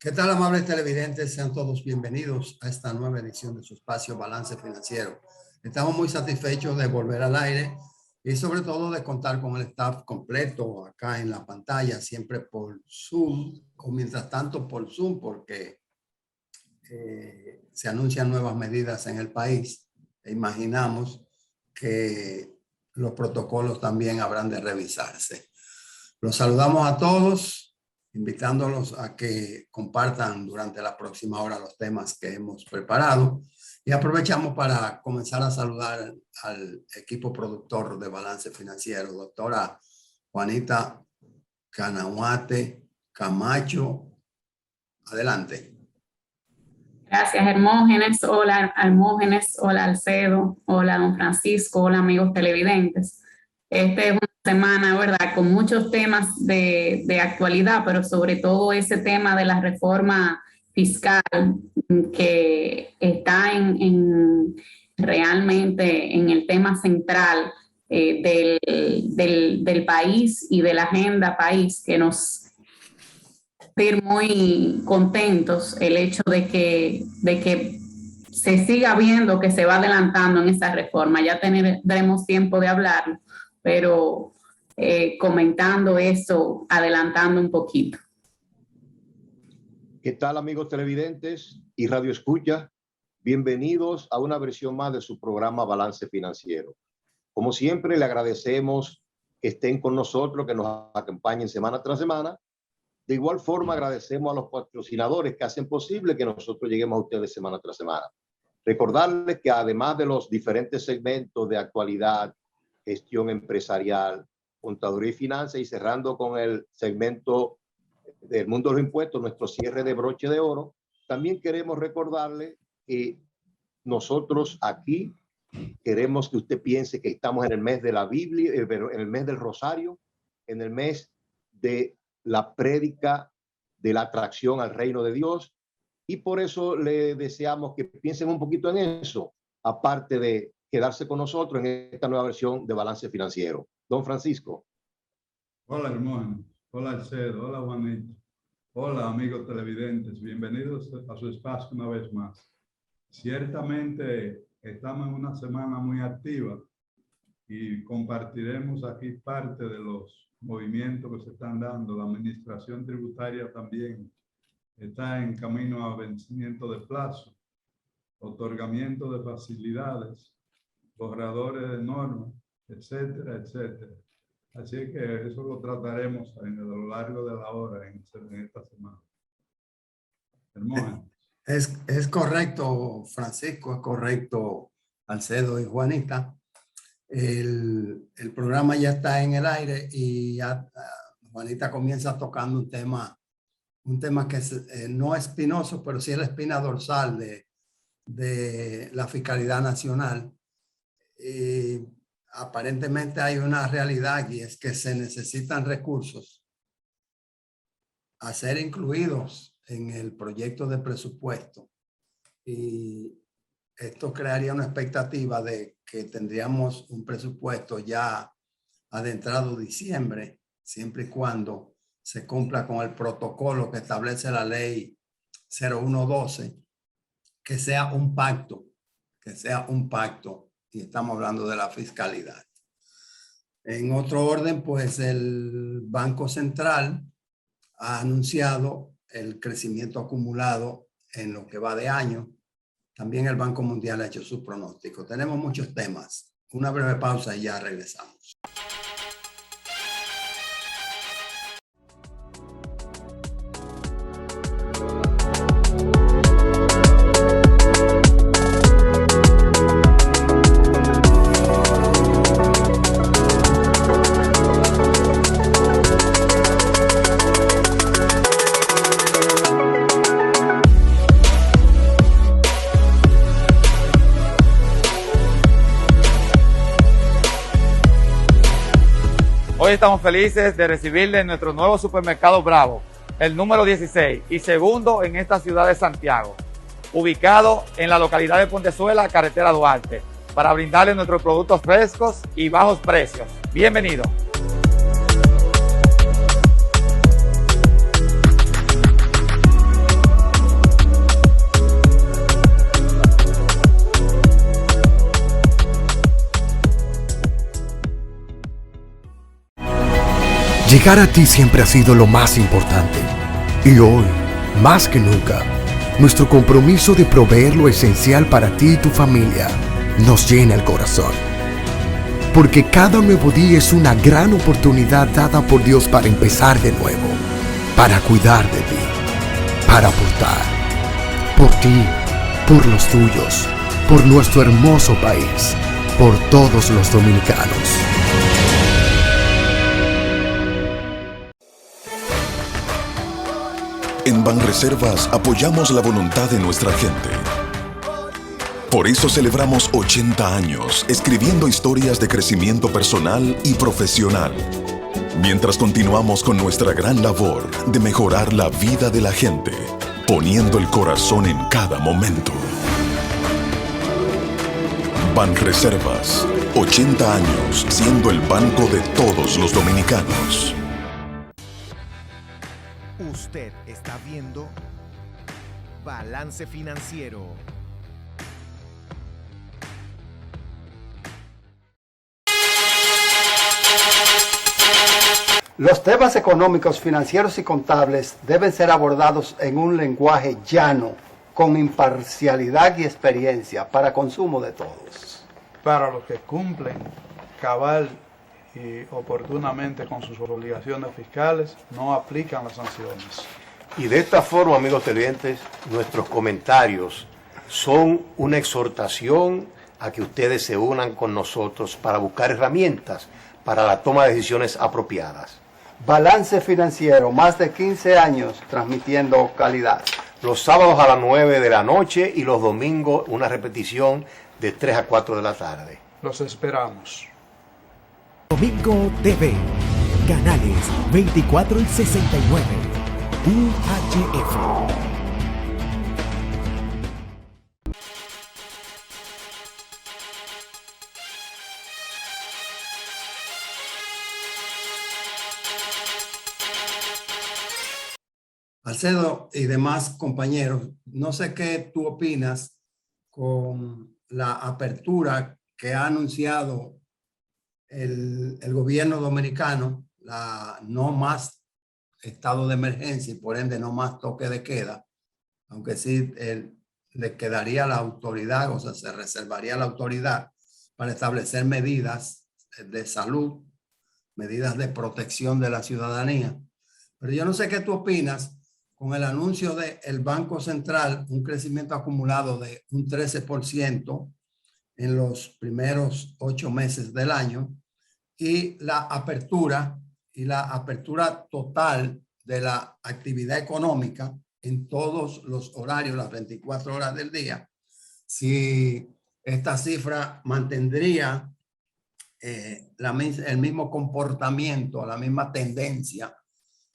¿Qué tal, amables televidentes? Sean todos bienvenidos a esta nueva edición de su espacio Balance Financiero. Estamos muy satisfechos de volver al aire y sobre todo de contar con el staff completo acá en la pantalla, siempre por Zoom o mientras tanto por Zoom, porque se anuncian nuevas medidas en el país e imaginamos que los protocolos también habrán de revisarse. Los saludamos a todos, invitándolos a que compartan durante la próxima hora los temas que hemos preparado y aprovechamos para comenzar a saludar al equipo productor de Balance Financiero, doctora Juanita Canahuate Camacho. Adelante. Gracias, Hermógenes. Hola, Hermógenes. Hola, Alcedo. Hola, don Francisco. Hola, amigos televidentes. Esta es una semana, ¿verdad?, con muchos temas de actualidad, pero sobre todo ese tema de la reforma fiscal que está realmente en el tema central del país y de la agenda país, que nos ir muy contentos el hecho de que se siga viendo que se va adelantando en esa reforma. Ya tendremos tiempo de hablarlo, pero comentando eso, adelantando un poquito. ¿Qué tal, amigos televidentes y radio escucha? Bienvenidos a una versión más de su programa Balance Financiero. Como siempre, le agradecemos que estén con nosotros, que nos acompañen semana tras semana. De igual forma, agradecemos a los patrocinadores que hacen posible que nosotros lleguemos a ustedes semana tras semana. Recordarles que además de los diferentes segmentos de actualidad, gestión empresarial, contaduría y finanzas, y cerrando con el segmento del mundo de los impuestos, nuestro cierre de broche de oro, también queremos recordarle que nosotros aquí queremos que usted piense que estamos en el mes de la Biblia, en el mes del Rosario, en el mes de la prédica de la atracción al reino de Dios, y por eso le deseamos que piensen un poquito en eso, aparte de quedarse con nosotros en esta nueva versión de Balance Financiero. Don Francisco. Hola, hermano. Hola, Alcedo. Hola, Juanito. Hola, amigos televidentes. Bienvenidos a su espacio una vez más. Ciertamente estamos en una semana muy activa y compartiremos aquí parte de los movimientos que se están dando. La administración tributaria también está en camino a vencimiento de plazo, otorgamiento de facilidades, borradores de normas, etcétera, etcétera. Así que eso lo trataremos a lo largo de la hora en esta semana. Hermano. Es correcto, Francisco, es correcto, Alcedo y Juanita. El programa ya está en el aire y ya Juanita comienza tocando un tema que no es espinoso, pero sí es la espina dorsal de la fiscalidad nacional. Aparentemente hay una realidad y es que se necesitan recursos a ser incluidos en el proyecto de presupuesto, y esto crearía una expectativa de que tendríamos un presupuesto ya adentrado diciembre, siempre y cuando se cumpla con el protocolo que establece la ley 0112, que sea un pacto, y estamos hablando de la fiscalidad. En otro orden, pues el Banco Central ha anunciado el crecimiento acumulado en lo que va de año. También el Banco Mundial ha hecho su pronóstico. Tenemos muchos temas. Una breve pausa y ya regresamos. Hoy estamos felices de recibirle nuestro nuevo supermercado Bravo, el número 16 y segundo en esta ciudad de Santiago, ubicado en la localidad de Pontezuela, carretera Duarte, para brindarle nuestros productos frescos y bajos precios. Bienvenido. Llegar a ti siempre ha sido lo más importante. Y hoy, más que nunca, nuestro compromiso de proveer lo esencial para ti y tu familia nos llena el corazón. Porque cada nuevo día es una gran oportunidad dada por Dios para empezar de nuevo, para cuidar de ti, para aportar, por ti, por los tuyos, por nuestro hermoso país, por todos los dominicanos. En Banreservas apoyamos la voluntad de nuestra gente. Por eso celebramos 80 años escribiendo historias de crecimiento personal y profesional, mientras continuamos con nuestra gran labor de mejorar la vida de la gente, poniendo el corazón en cada momento. Banreservas, 80 años siendo el banco de todos los dominicanos. Usted está viendo Balance Financiero. Los temas económicos, financieros y contables deben ser abordados en un lenguaje llano, con imparcialidad y experiencia, para consumo de todos. Para los que cumplen cabal y oportunamente con sus obligaciones fiscales, no aplican las sanciones. Y de esta forma, amigos televidentes, nuestros comentarios son una exhortación a que ustedes se unan con nosotros para buscar herramientas para la toma de decisiones apropiadas. Balance Financiero, más de 15 años transmitiendo calidad. Los sábados a las 9 de la noche y los domingos una repetición de 3 a 4 de la tarde. Los esperamos. Domingo TV, canales 24 y 69, UHF. Alcedo y demás compañeros, no sé qué tú opinas con la apertura que ha anunciado el gobierno dominicano, la no más estado de emergencia y por ende no más toque de queda, aunque sí le quedaría la autoridad, o sea, se reservaría la autoridad para establecer medidas de salud, medidas de protección de la ciudadanía. Pero yo no sé qué tú opinas con el anuncio del Banco Central, un crecimiento acumulado de un 13% en los primeros 8 meses del año, y la apertura total de la actividad económica en todos los horarios, las 24 horas del día. Si esta cifra mantendría el mismo comportamiento, la misma tendencia,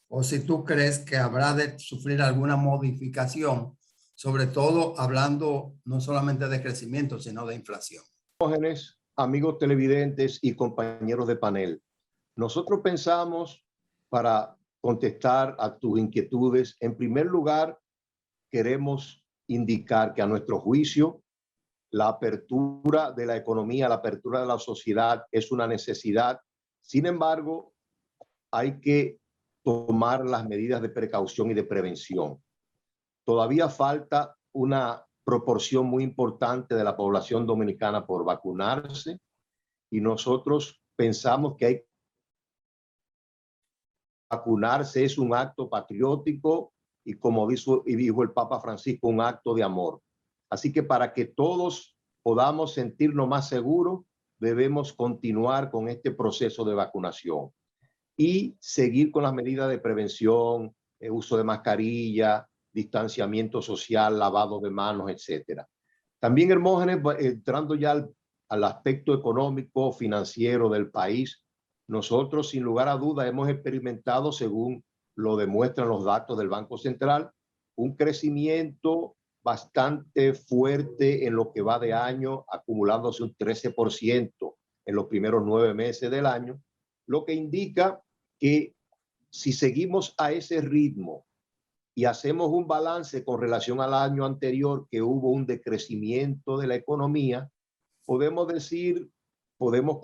o si tú crees que habrá de sufrir alguna modificación, sobre todo hablando no solamente de crecimiento, sino de inflación. Jóvenes, amigos televidentes y compañeros de panel, nosotros pensamos, para contestar a tus inquietudes, en primer lugar, queremos indicar que a nuestro juicio, la apertura de la economía, la apertura de la sociedad es una necesidad. Sin embargo, hay que tomar las medidas de precaución y de prevención. Todavía falta una proporción muy importante de la población dominicana por vacunarse y nosotros pensamos que hay que vacunarse, es un acto patriótico y, como dijo el Papa Francisco, un acto de amor. Así que para que todos podamos sentirnos más seguros, debemos continuar con este proceso de vacunación y seguir con las medidas de prevención, uso de mascarilla, distanciamiento social, lavado de manos, etcétera. También, Hermógenes, entrando ya al aspecto económico, financiero del país, nosotros sin lugar a dudas hemos experimentado, según lo demuestran los datos del Banco Central, un crecimiento bastante fuerte en lo que va de año, acumulándose un 13% en los primeros 9 meses del año, lo que indica que si seguimos a ese ritmo y hacemos un balance con relación al año anterior, que hubo un decrecimiento de la economía, podemos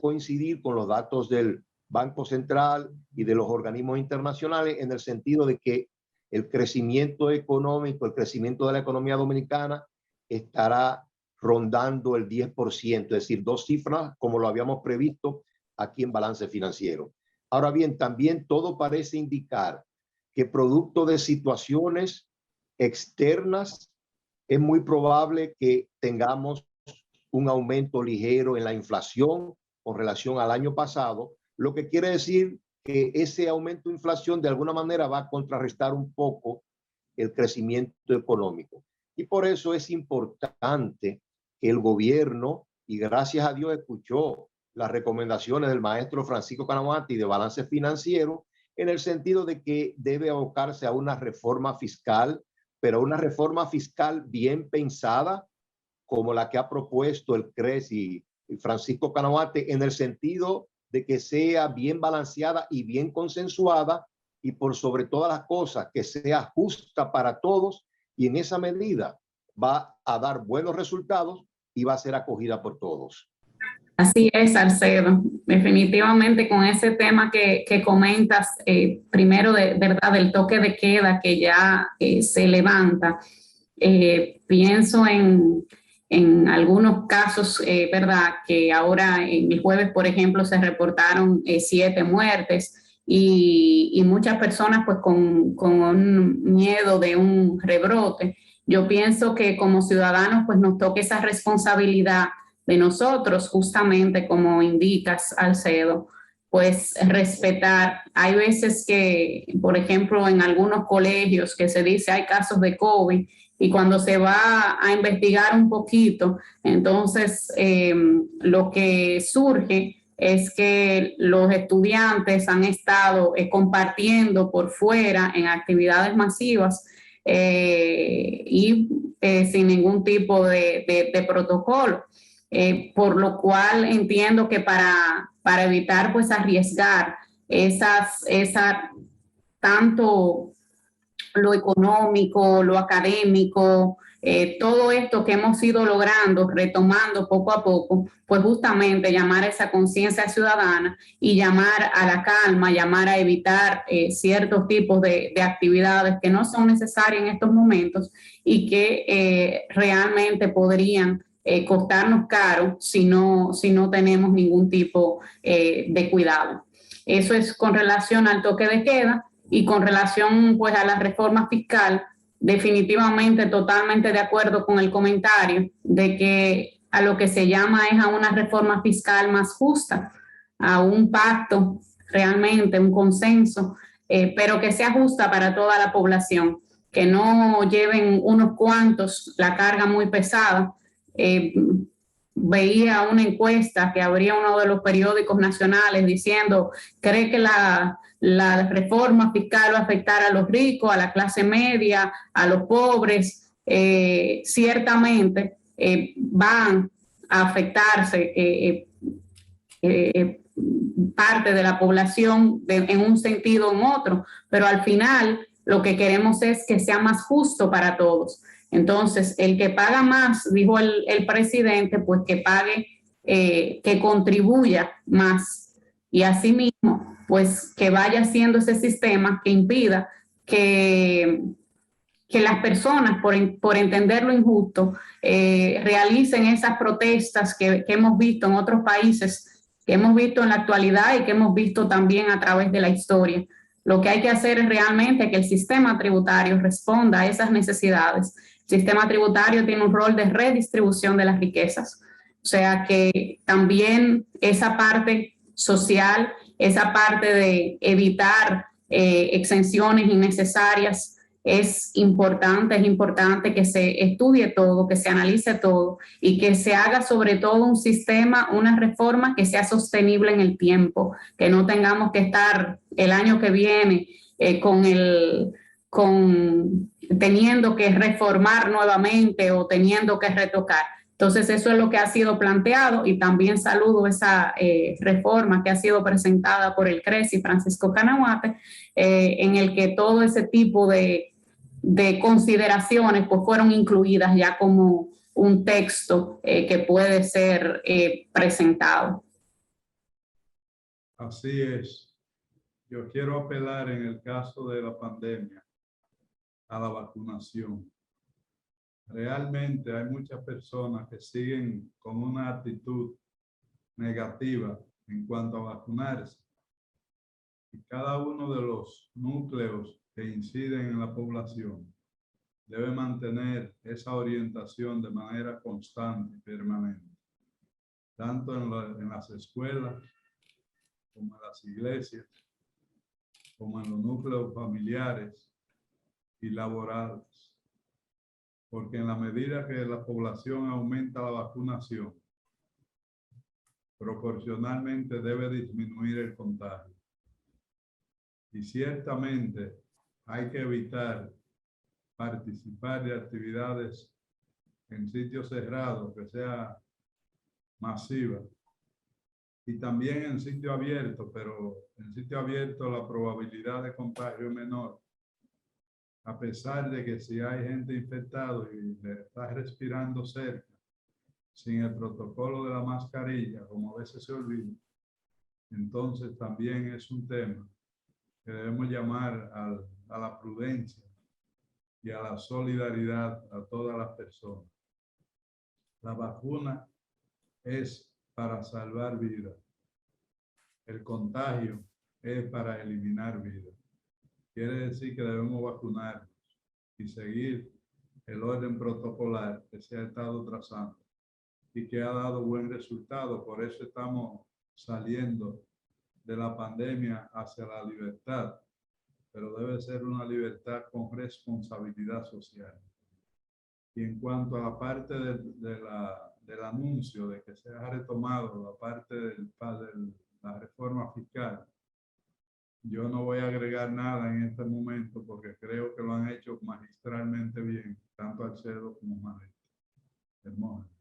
coincidir con los datos del Banco Central y de los organismos internacionales, en el sentido de que el crecimiento económico, el crecimiento de la economía dominicana estará rondando el 10%, es decir, 2 cifras como lo habíamos previsto aquí en balance financiero. Ahora bien, también todo parece indicar que producto de situaciones externas es muy probable que tengamos un aumento ligero en la inflación con relación al año pasado, lo que quiere decir que ese aumento de inflación de alguna manera va a contrarrestar un poco el crecimiento económico. Y por eso es importante que el gobierno, y gracias a Dios escuchó las recomendaciones del maestro Francisco Canavati de balance financiero, en el sentido de que debe abocarse a una reforma fiscal, pero una reforma fiscal bien pensada, como la que ha propuesto el CRES y Francisco Canavati, en el sentido de que sea bien balanceada y bien consensuada, y por sobre todas las cosas que sea justa para todos, y en esa medida va a dar buenos resultados y va a ser acogida por todos. Así es, Salcedo. Definitivamente con ese tema que comentas, primero de verdad del toque de queda que ya se levanta, pienso en algunos casos, verdad, que ahora en el jueves, por ejemplo, se reportaron 7 muertes y muchas personas pues con un miedo de un rebrote. Yo pienso que como ciudadanos pues nos toca esa responsabilidad de nosotros, justamente como indicas, Alcedo, pues respetar. Hay veces que, por ejemplo, en algunos colegios que se dice hay casos de COVID y cuando se va a investigar un poquito, entonces lo que surge es que los estudiantes han estado compartiendo por fuera en actividades masivas y sin ningún tipo de protocolo. Por lo cual entiendo que para evitar pues arriesgar tanto lo económico, lo académico, todo esto que hemos ido logrando, retomando poco a poco, pues justamente llamar a esa conciencia ciudadana y llamar a la calma, llamar a evitar ciertos tipos de actividades que no son necesarias en estos momentos y que realmente podrían costarnos caro si no tenemos ningún tipo de cuidado. Eso es con relación al toque de queda y con relación pues a la reforma fiscal, definitivamente totalmente de acuerdo con el comentario de que a lo que se llama es a una reforma fiscal más justa, a un pacto realmente, un consenso, pero que sea justa para toda la población, que no lleven unos cuantos la carga muy pesada. Veía una encuesta que abría uno de los periódicos nacionales diciendo, ¿cree que la reforma fiscal va a afectar a los ricos, a la clase media, a los pobres? Ciertamente van a afectarse parte de la población en un sentido o en otro, pero al final lo que queremos es que sea más justo para todos. Entonces, el que paga más, dijo el presidente, pues que pague, que contribuya más. Y asimismo, pues que vaya haciendo ese sistema que impida que las personas, por entender lo injusto, realicen esas protestas que hemos visto en otros países, que hemos visto en la actualidad y que hemos visto también a través de la historia. Lo que hay que hacer es realmente que el sistema tributario responda a esas necesidades. El sistema tributario tiene un rol de redistribución de las riquezas. O sea que también esa parte social, esa parte de evitar exenciones innecesarias, es importante que se estudie todo, que se analice todo y que se haga sobre todo un sistema, una reforma que sea sostenible en el tiempo, que no tengamos que estar el año que viene teniendo que reformar nuevamente o teniendo que retocar. Entonces eso es lo que ha sido planteado y también saludo esa reforma que ha sido presentada por el CRES y Francisco Canavati, en el que todo ese tipo de consideraciones pues fueron incluidas ya como un texto que puede ser presentado. Así es. Yo quiero apelar en el caso de la pandemia a la vacunación. Realmente hay muchas personas que siguen con una actitud negativa en cuanto a vacunarse. Y cada uno de los núcleos que inciden en la población debe mantener esa orientación de manera constante y permanente, tanto en las escuelas, como en las iglesias, como en los núcleos familiares y laborales. Porque en la medida que la población aumenta la vacunación, proporcionalmente debe disminuir el contagio. Y ciertamente hay que evitar participar de actividades en sitios cerrados que sea masiva, y también en sitio abierto, pero en sitio abierto la probabilidad de contagio es menor, a pesar de que si hay gente infectada y le está respirando cerca, sin el protocolo de la mascarilla, como a veces se olvida, entonces también es un tema que debemos llamar a la prudencia y a la solidaridad a todas las personas. La vacuna es para salvar vidas. El contagio es para eliminar vidas. Quiere decir que debemos vacunarnos y seguir el orden protocolar que se ha estado trazando y que ha dado buen resultado. Por eso estamos saliendo de la pandemia hacia la libertad, pero debe ser una libertad con responsabilidad social. Y en cuanto a la parte del anuncio de que se ha retomado la parte de la reforma fiscal, yo no voy a agregar nada en este momento porque creo que lo han hecho magistralmente bien, tanto Alcedo como Manetti. Hermógenes.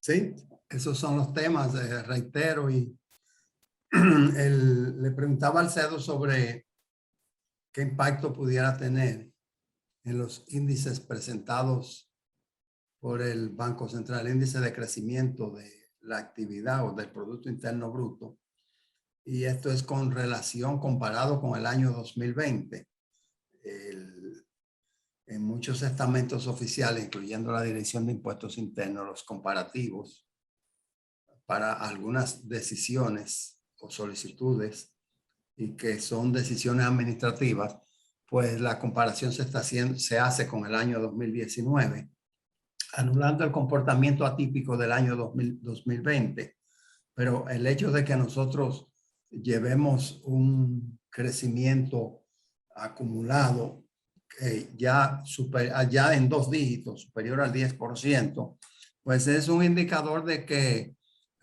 Sí, esos son los temas, reitero, y le preguntaba al Alcedo sobre qué impacto pudiera tener en los índices presentados por el Banco Central, el índice de crecimiento de la actividad o del Producto Interno Bruto. Y esto es con relación comparado con el año 2020. En muchos estamentos oficiales, incluyendo la Dirección de Impuestos Internos, los comparativos para algunas decisiones o solicitudes y que son decisiones administrativas, pues la comparación se hace con el año 2019, anulando el comportamiento atípico del año 2020. Pero el hecho de que nosotros llevemos un crecimiento acumulado ya en 2 dígitos, superior al 10%, pues es un indicador de que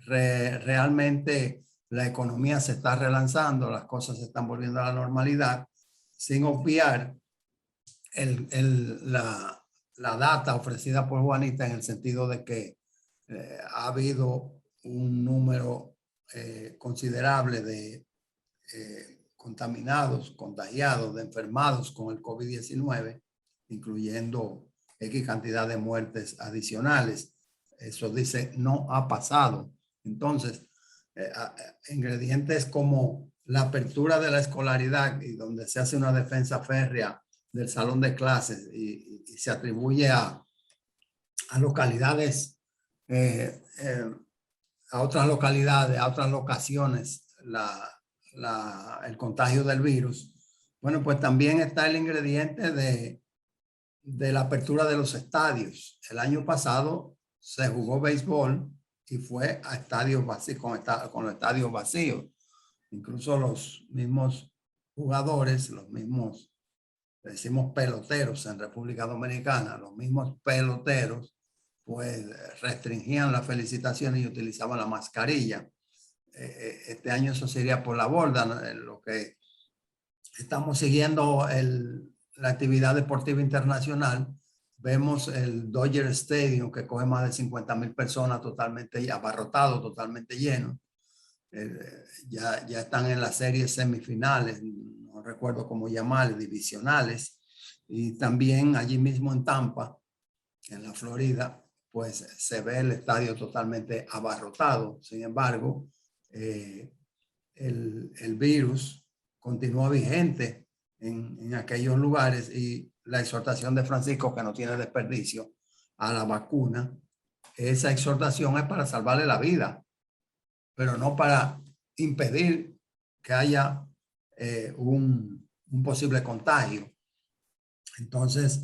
realmente la economía se está relanzando, las cosas se están volviendo a la normalidad, sin obviar la data ofrecida por Juanita en el sentido de que ha habido un número considerable de contagiados, de enfermados con el COVID-19, incluyendo X cantidad de muertes adicionales. Eso dice no ha pasado. Entonces, ingredientes como la apertura de la escolaridad y donde se hace una defensa férrea del salón de clases y se atribuye a localidades, a otras localidades, a otras locaciones, el contagio del virus. Bueno, pues también está el ingrediente de la apertura de los estadios. El año pasado se jugó béisbol y fue a estadios vacíos, con los estadios vacíos. Incluso los mismos jugadores, los mismos, decimos peloteros en República Dominicana, los mismos peloteros, pues restringían las felicitaciones y utilizaban la mascarilla. Este año eso sería por la borda. Lo que estamos siguiendo la actividad deportiva internacional, vemos el Dodger Stadium que coge más de 50,000 personas totalmente abarrotado, totalmente lleno. Ya están en las series semifinales, no recuerdo cómo llamar, divisionales, y también allí mismo en Tampa, en la Florida, pues se ve el estadio totalmente abarrotado. Sin embargo, el virus continúa vigente en aquellos lugares, y la exhortación de Francisco, que no tiene desperdicio, a la vacuna, esa exhortación es para salvarle la vida, pero no para impedir que haya un posible contagio. Entonces,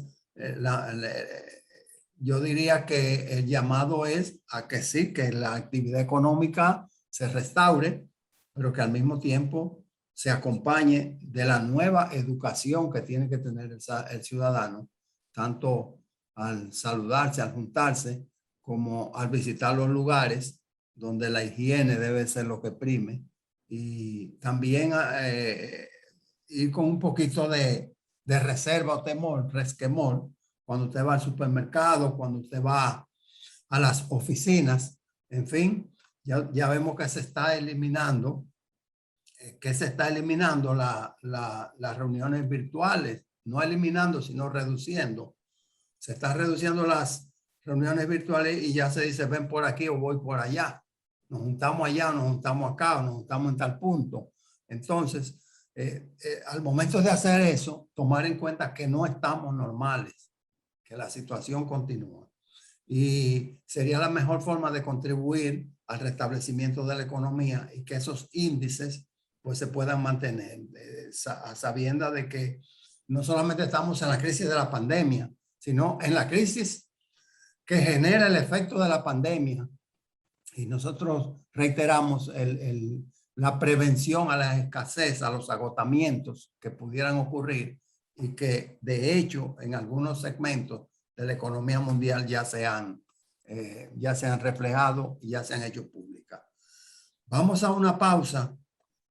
yo diría que el llamado es a que sí, que la actividad económica se restaure, pero que al mismo tiempo se acompañe de la nueva educación que tiene que tener el ciudadano, tanto al saludarse, al juntarse, como al visitar los lugares donde la higiene debe ser lo que prime, y también ir con un poquito de reserva o temor, resquemor, cuando usted va al supermercado, cuando usted va a las oficinas. En fin, ya vemos que se está eliminando las reuniones virtuales, no eliminando, sino reduciendo. Se están reduciendo las reuniones virtuales y ya se dice, ven por aquí o voy por allá. Nos juntamos allá, nos juntamos acá, o nos juntamos en tal punto. Entonces, al momento de hacer eso, tomar en cuenta que no estamos normales, que la situación continúa. Y sería la mejor forma de contribuir al restablecimiento de la economía y que esos índices pues se puedan mantener, a sabiendas de que no solamente estamos en la crisis de la pandemia, sino en la crisis que genera el efecto de la pandemia. Y nosotros reiteramos la prevención a la escasez, a los agotamientos que pudieran ocurrir, y que de hecho en algunos segmentos de la economía mundial ya se han reflejado y ya se han hecho públicas. Vamos a una pausa.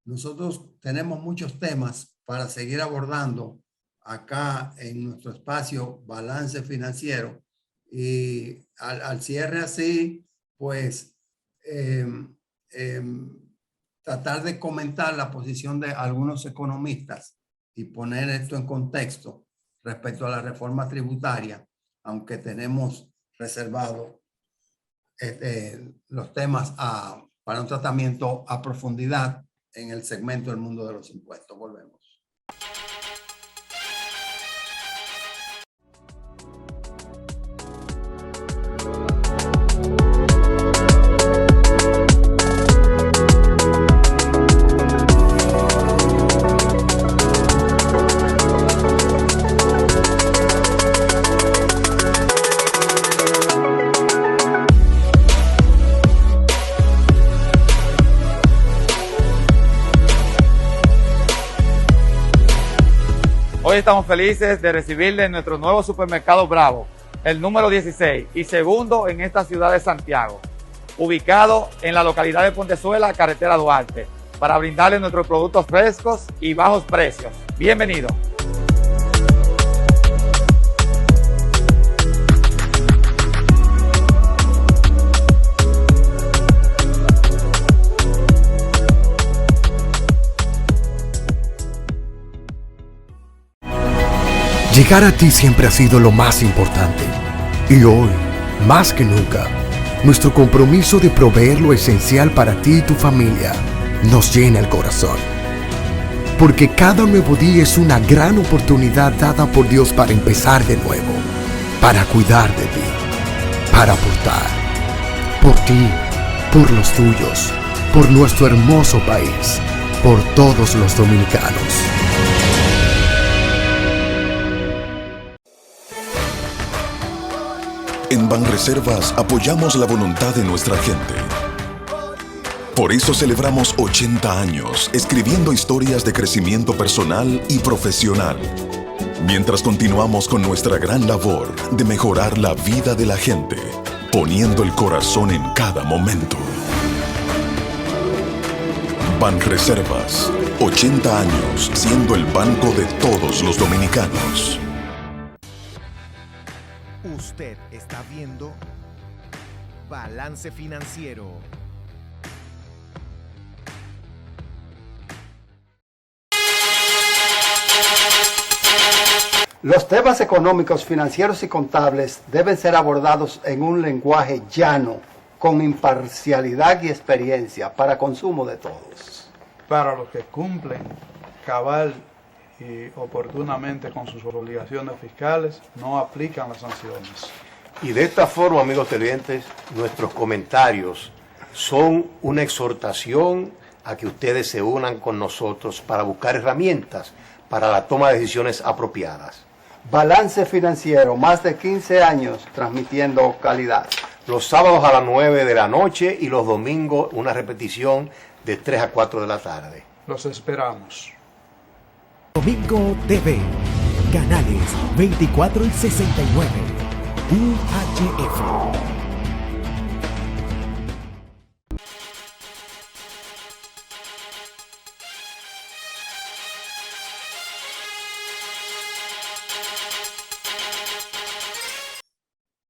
Nosotros tenemos muchos temas para seguir abordando acá en nuestro espacio Balance Financiero, y al cierre así, pues tratar de comentar la posición de algunos economistas y poner esto en contexto respecto a la reforma tributaria, aunque tenemos reservado los temas para un tratamiento a profundidad en el segmento del mundo de los impuestos. Volvemos. Hoy estamos felices de recibirle en nuestro nuevo supermercado Bravo, el número 16 y segundo en esta ciudad de Santiago, ubicado en la localidad de Pontezuela, carretera Duarte, para brindarle nuestros productos frescos y bajos precios. Bienvenido. Llegar a ti siempre ha sido lo más importante, y hoy, más que nunca, nuestro compromiso de proveer lo esencial para ti y tu familia nos llena el corazón. Porque cada nuevo día es una gran oportunidad dada por Dios para empezar de nuevo, para cuidar de ti, para aportar, por ti, por los tuyos, por nuestro hermoso país, por todos los dominicanos. En Banreservas apoyamos la voluntad de nuestra gente. Por eso celebramos 80 años escribiendo historias de crecimiento personal y profesional, mientras continuamos con nuestra gran labor de mejorar la vida de la gente, poniendo el corazón en cada momento. Banreservas, 80 años siendo el banco de todos los dominicanos. Usted está viendo Balance Financiero. Los temas económicos, financieros y contables deben ser abordados en un lenguaje llano, con imparcialidad y experiencia, para consumo de todos. Para los que cumplen cabal y oportunamente con sus obligaciones fiscales, no aplican las sanciones. Y de esta forma, amigos televidentes, nuestros comentarios son una exhortación a que ustedes se unan con nosotros para buscar herramientas para la toma de decisiones apropiadas. Balance Financiero, más de 15 años transmitiendo calidad. Los sábados a las 9 de la noche y los domingos una repetición de 3 a 4 de la tarde. Los esperamos. Domingo TV, canales 24 y 69, UHF.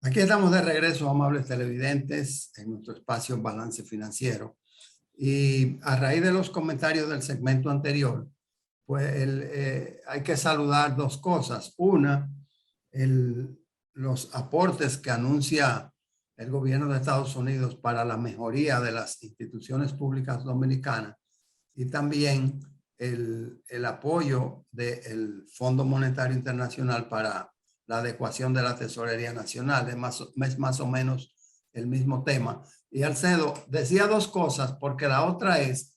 Aquí estamos de regreso, amables televidentes, en nuestro espacio Balance Financiero. Y a raíz de los comentarios del segmento anterior, pues hay que saludar dos cosas. Una, los aportes que anuncia el gobierno de Estados Unidos para la mejoría de las instituciones públicas dominicanas y también el apoyo del Fondo Monetario Internacional para la adecuación de la Tesorería Nacional. Es más o menos el mismo tema. Y Alcedo decía dos cosas, porque la otra es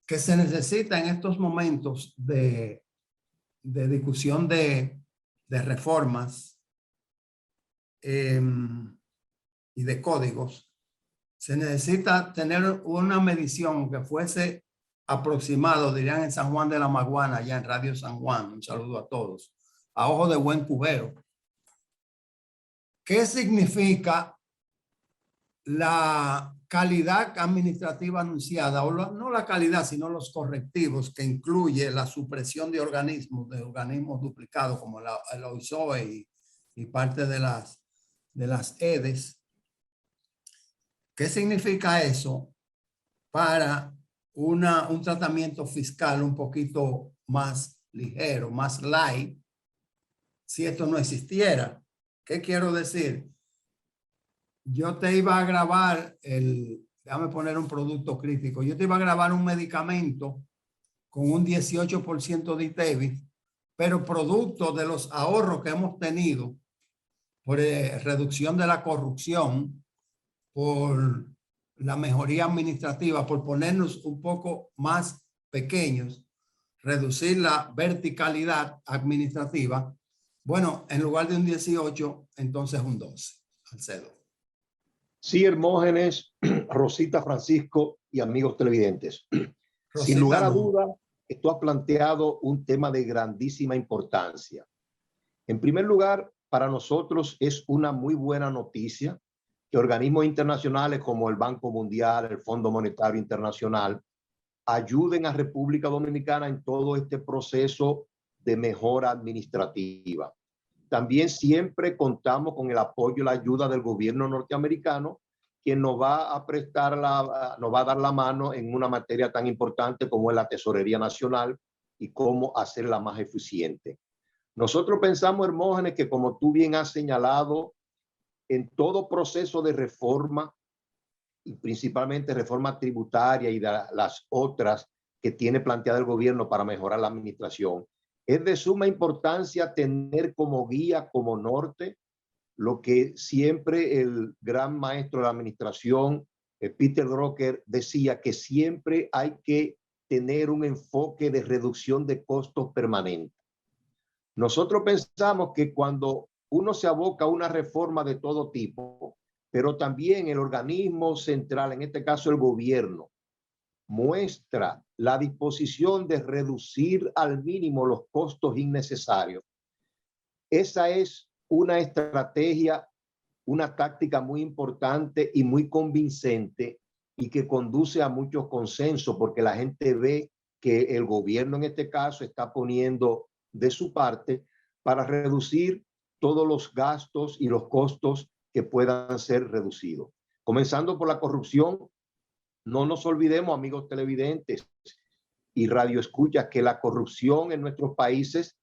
que se necesita en estos momentos de discusión de reformas y de códigos, se necesita tener una medición que fuese aproximado, dirían en San Juan de la Maguana, allá en Radio San Juan. Un saludo a todos. A ojo de buen cubero. ¿Qué significa la calidad administrativa anunciada? O no la calidad, sino los correctivos que incluye la supresión de organismos duplicados como el OISOE y parte de las EDES. ¿Qué significa eso para un tratamiento fiscal un poquito más ligero, más light, si esto no existiera? ¿Qué quiero decir? Yo te iba a grabar déjame poner un producto crítico. Yo te iba a grabar un medicamento con un 18% de ITEVIS, pero producto de los ahorros que hemos tenido por reducción de la corrupción, por la mejoría administrativa, por ponernos un poco más pequeños, reducir la verticalidad administrativa. Bueno, en lugar de un 18, entonces un 12, Alcedo. Sí, Hermógenes, Rosita, Francisco y amigos televidentes. Rosita, sin lugar a duda, tú has planteado un tema de grandísima importancia. En primer lugar, para nosotros es una muy buena noticia que organismos internacionales como el Banco Mundial, el Fondo Monetario Internacional, ayuden a República Dominicana en todo este proceso de mejora administrativa. También siempre contamos con el apoyo y la ayuda del gobierno norteamericano, quien nos va a prestar nos va a dar la mano en una materia tan importante como es la Tesorería Nacional y cómo hacerla más eficiente. Nosotros pensamos, Hermógenes, que como tú bien has señalado, en todo proceso de reforma, y principalmente reforma tributaria y de las otras que tiene planteada el gobierno para mejorar la administración, es de suma importancia tener como guía, como norte, lo que siempre el gran maestro de la administración, Peter Drucker, decía, que siempre hay que tener un enfoque de reducción de costos permanente. Nosotros pensamos que cuando uno se aboca a una reforma de todo tipo, pero también el organismo central, en este caso el gobierno, muestra la disposición de reducir al mínimo los costos innecesarios. Esa es una estrategia, una táctica muy importante y muy convincente y que conduce a mucho consenso porque la gente ve que el gobierno en este caso está poniendo de su parte para reducir todos los gastos y los costos que puedan ser reducidos. Comenzando por la corrupción, no nos olvidemos, amigos televidentes y radioescuchas, que la corrupción en nuestros países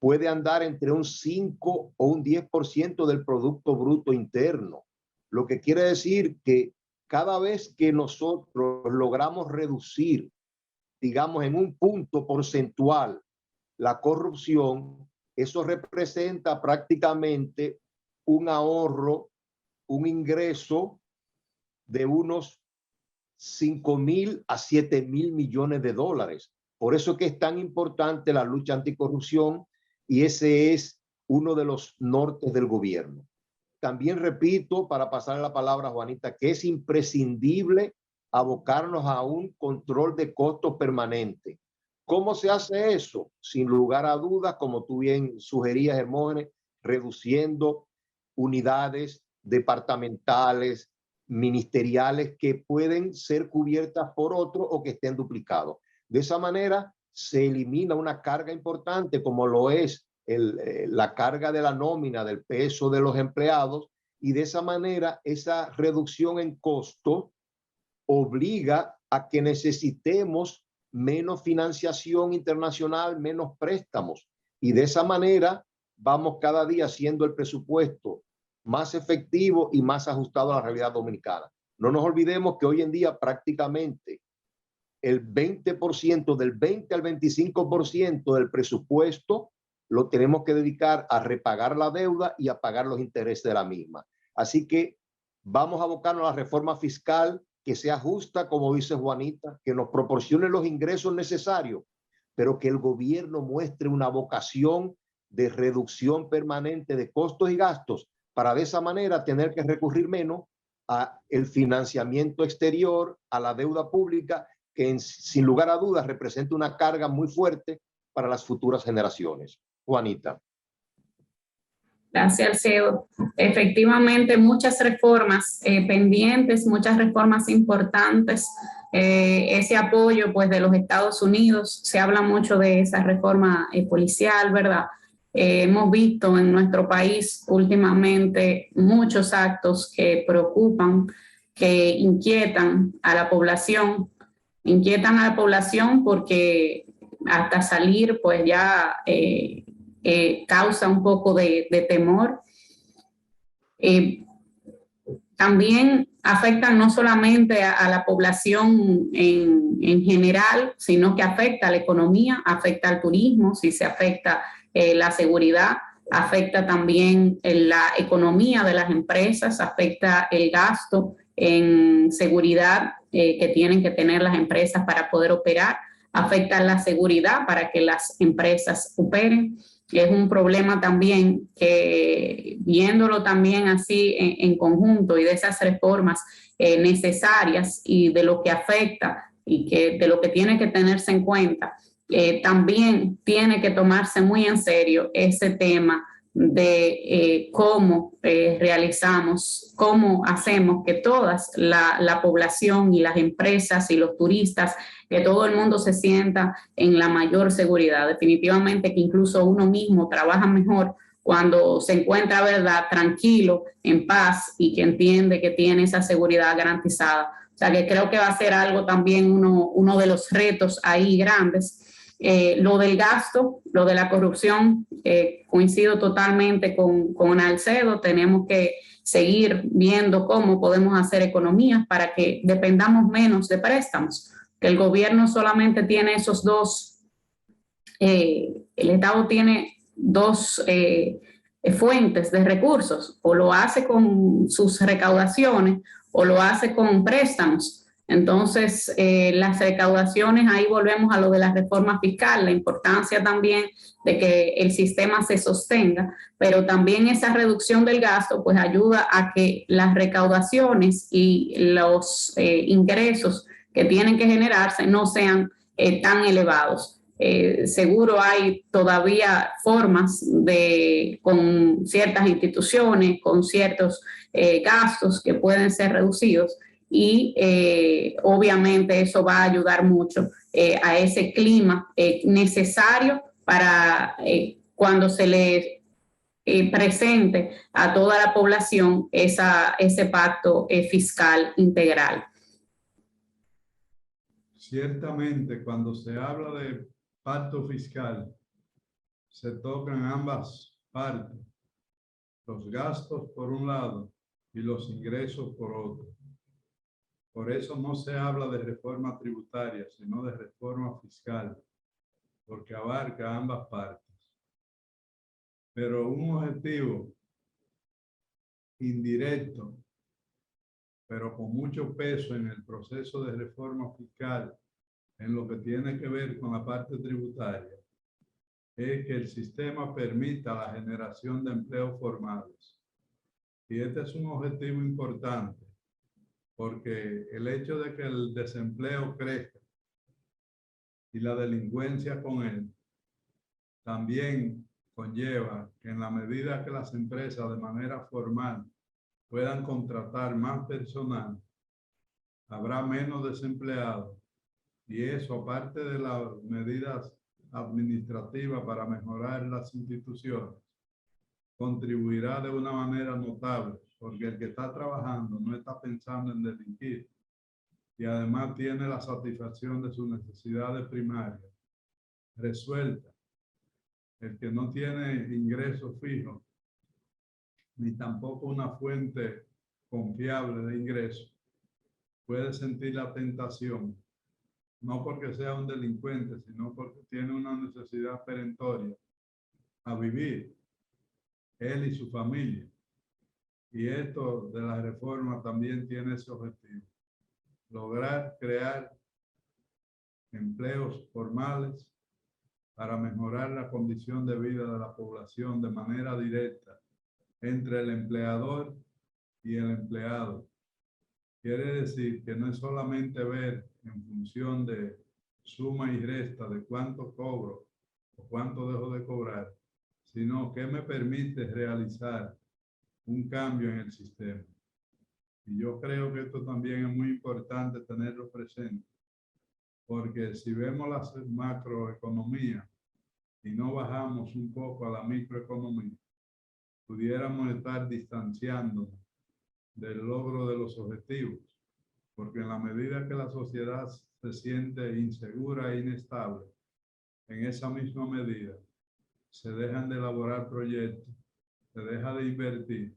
puede andar entre un 5 o un 10% del Producto Bruto Interno, lo que quiere decir que cada vez que nosotros logramos reducir, digamos, en un punto porcentual la corrupción, eso representa prácticamente un ahorro, un ingreso de unos 5.000 a 7.000 millones de dólares. Por eso que es tan importante la lucha anticorrupción y ese es uno de los nortes del gobierno. También repito, para pasar la palabra a Juanita, que es imprescindible abocarnos a un control de costos permanente. ¿Cómo se hace eso? Sin lugar a dudas, como tú bien sugerías, Hermógenes, reduciendo unidades departamentales, ministeriales que pueden ser cubiertas por otros o que estén duplicados. De esa manera se elimina una carga importante como lo es la carga de la nómina, del peso de los empleados, y de esa manera esa reducción en costo obliga a que necesitemos menos financiación internacional, menos préstamos, y de esa manera vamos cada día haciendo el presupuesto más efectivo y más ajustado a la realidad dominicana. No nos olvidemos que hoy en día prácticamente el 20%, del 20 al 25% del presupuesto lo tenemos que dedicar a repagar la deuda y a pagar los intereses de la misma. Así que vamos a abocarnos a la reforma fiscal que sea justa, como dice Juanita, que nos proporcione los ingresos necesarios, pero que el gobierno muestre una vocación de reducción permanente de costos y gastos para de esa manera tener que recurrir menos a el financiamiento exterior, a la deuda pública, que sin lugar a dudas representa una carga muy fuerte para las futuras generaciones. Juanita. Gracias, Alcedo. Efectivamente, muchas reformas pendientes, muchas reformas importantes. Ese apoyo pues, de los Estados Unidos, se habla mucho de esa reforma policial, ¿verdad? Hemos visto en nuestro país últimamente muchos actos que preocupan, que inquietan a la población. Inquietan a la población porque hasta salir pues ya causa un poco de temor. También afectan no solamente a la población en general, sino que afecta a la economía, afecta al turismo, si se afecta la seguridad, afecta también la economía de las empresas, afecta el gasto en seguridad que tienen que tener las empresas para poder operar, afecta la seguridad para que las empresas operen. Es un problema también que, viéndolo también así en conjunto y de esas reformas necesarias y de lo que afecta y que de lo que tiene que tenerse en cuenta, también tiene que tomarse muy en serio ese tema de cómo realizamos, cómo hacemos que toda la población y las empresas y los turistas, que todo el mundo se sienta en la mayor seguridad. Definitivamente que incluso uno mismo trabaja mejor cuando se encuentra, ¿verdad?, tranquilo, en paz y que entiende que tiene esa seguridad garantizada. O sea, que creo que va a ser algo también uno de los retos ahí grandes. Lo del gasto, lo de la corrupción, coincido totalmente con Alcedo. Tenemos que seguir viendo cómo podemos hacer economías para que dependamos menos de préstamos, que el gobierno solamente tiene esos dos, el Estado tiene dos fuentes de recursos, o lo hace con sus recaudaciones o lo hace con préstamos. Entonces, las recaudaciones, ahí volvemos a lo de la reforma fiscal, la importancia también de que el sistema se sostenga, pero también esa reducción del gasto pues ayuda a que las recaudaciones y los ingresos que tienen que generarse no sean tan elevados. Seguro hay todavía formas con ciertas instituciones, con ciertos gastos que pueden ser reducidos, y obviamente eso va a ayudar mucho a ese clima necesario para cuando se le presente a toda la población ese pacto fiscal integral. Ciertamente, cuando se habla de pacto fiscal, se tocan ambas partes, los gastos por un lado y los ingresos por otro. Por eso no se habla de reforma tributaria, sino de reforma fiscal, porque abarca ambas partes. Pero un objetivo indirecto, pero con mucho peso en el proceso de reforma fiscal, en lo que tiene que ver con la parte tributaria, es que el sistema permita la generación de empleos formales. Y este es un objetivo importante, porque el hecho de que el desempleo crezca y la delincuencia con él, también conlleva que en la medida que las empresas de manera formal puedan contratar más personal, habrá menos desempleados, y eso, aparte de las medidas administrativas para mejorar las instituciones, contribuirá de una manera notable, porque el que está trabajando no está pensando en delinquir y además tiene la satisfacción de sus necesidades primarias resueltas. El que no tiene ingresos fijos ni tampoco una fuente confiable de ingresos puede sentir la tentación, no porque sea un delincuente, sino porque tiene una necesidad perentoria a vivir, él y su familia. Y esto de la reforma también tiene ese objetivo: lograr crear empleos formales para mejorar la condición de vida de la población de manera directa entre el empleador y el empleado. Quiere decir que no es solamente ver en función de suma y resta de cuánto cobro o cuánto dejo de cobrar, sino que me permite realizar un cambio en el sistema. Y yo creo que esto también es muy importante tenerlo presente, porque si vemos la macroeconomía y no bajamos un poco a la microeconomía, pudiéramos estar distanciándonos del logro de los objetivos, porque en la medida que la sociedad se siente insegura e inestable, en esa misma medida se dejan de elaborar proyectos, se deja de invertir